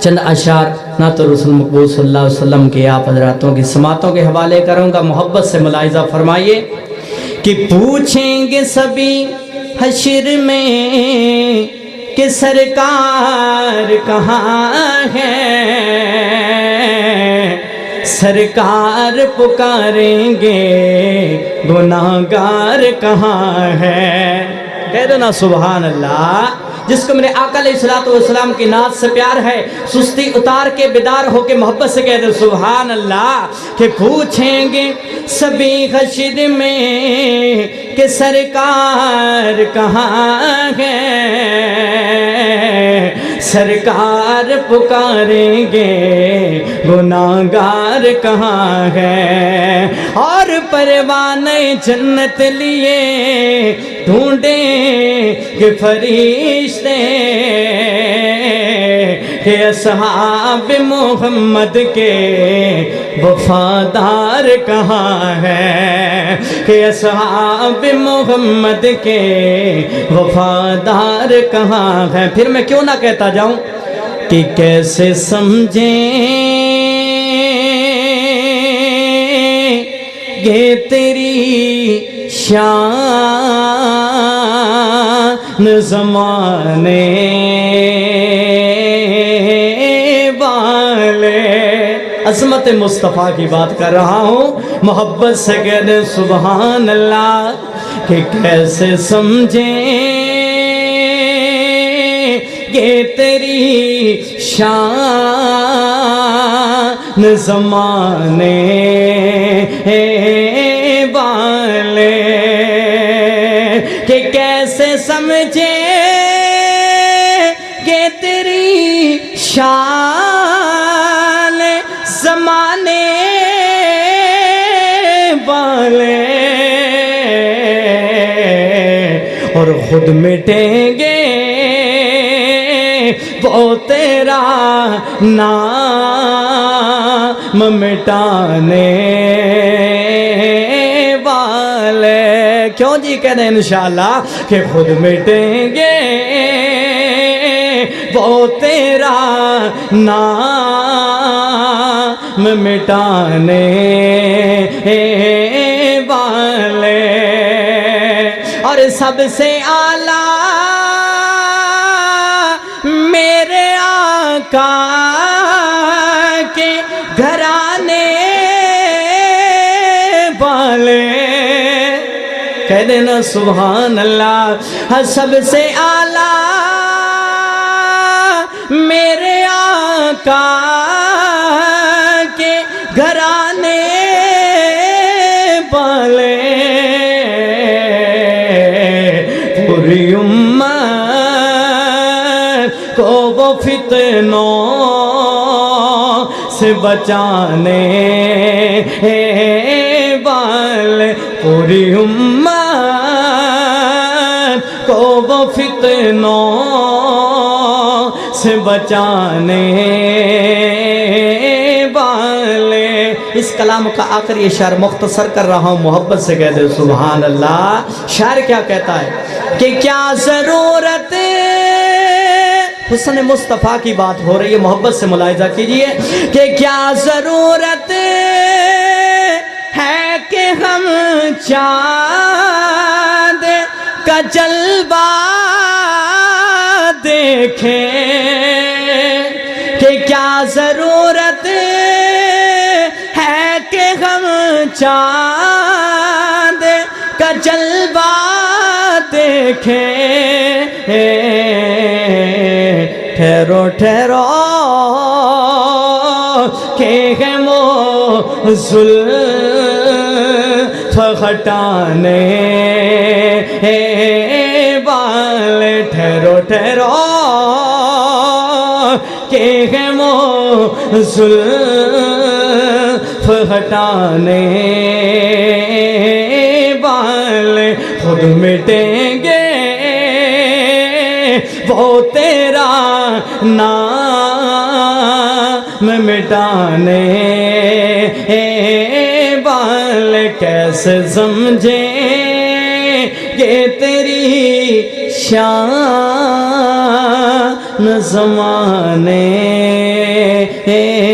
چند اشعار نعت رسول مقبول صلی اللہ علیہ وسلم کے آپ حضراتوں کی سماعتوں کے حوالے کروں گا، محبت سے ملاحظہ فرمائیے کہ پوچھیں گے سبھی حشر میں کہ سرکار کہاں ہے، سرکار پکاریں گے گناہگار کہاں ہے۔ کہہ دو نا سبحان اللہ۔ جس کو میرے آقا علیہ السلام کی نعت سے پیار ہے، سستی اتار کے بیدار ہو کے محبت سے کہہ دو سبحان اللہ۔ کہ پوچھیں گے سبھی حشر میں کہ سرکار کہاں ہے، سرکار پکاریں گے گناہگار کہاں ہے، اور پروانہ جنت لیے ڈھونڈیں کہ فرشتے کہ اصحاب محمد کے وفادار کہاں ہے، کہ اصحاب محمد کے وفادار کہاں ہے۔ پھر میں کیوں نہ کہتا جاؤں کہ کیسے سمجھیں گے تیری شان زمانے والے۔ عظمت مصطفیٰ کی بات کر رہا ہوں، محبت سے کہہ دیں سبحان اللہ۔ کہ کیسے سمجھیں گے تیری شان زمانے والے، کہ کیسے سمجھیں گے تیری شان زمانے والے، اور خود مٹیں گے وہ تیرا نام مٹانے والے۔ کیوں جی کہہ دیں انشاءاللہ کہ خود مٹیں گے وہ تیرا نام مٹانے والے، اور سب سے اعلیٰ میرے آقا کے گھرانے والے۔ کہہ دینا سبحان اللہ۔ سب سے اعلیٰ میرے آقا کے گھرانے والے، پوری امت کو وہ فتنوں سے بچانے والے، پوری امت کو وہ فتنوں سے بچانے والے۔ اس کلام کا آخری اشعار مختصر کر رہا ہوں، محبت سے کہہ دے سبحان اللہ۔ شاعر کیا کہتا ہے کہ کیا ضرورت، حسن مصطفیٰ کی بات ہو رہی ہے، محبت سے ملاحظہ کیجئے کہ کیا ضرورت ہے کہ ہم چاند کا جلوہ دیکھیں، کہ کیا ضرورت ہے کہ ہم چاند کا جلوہ دیکھیں، ٹھہرو ٹھہرو کہ ہے وہ زلف ہٹانے والے، ٹھہرو ٹھہرو کہ ہے وہ زلف ہٹانے والے، خود مٹیں گے وہ تیرا نام مٹانے والے، کیسے سمجھیں گے تیری شان زمانے ہیں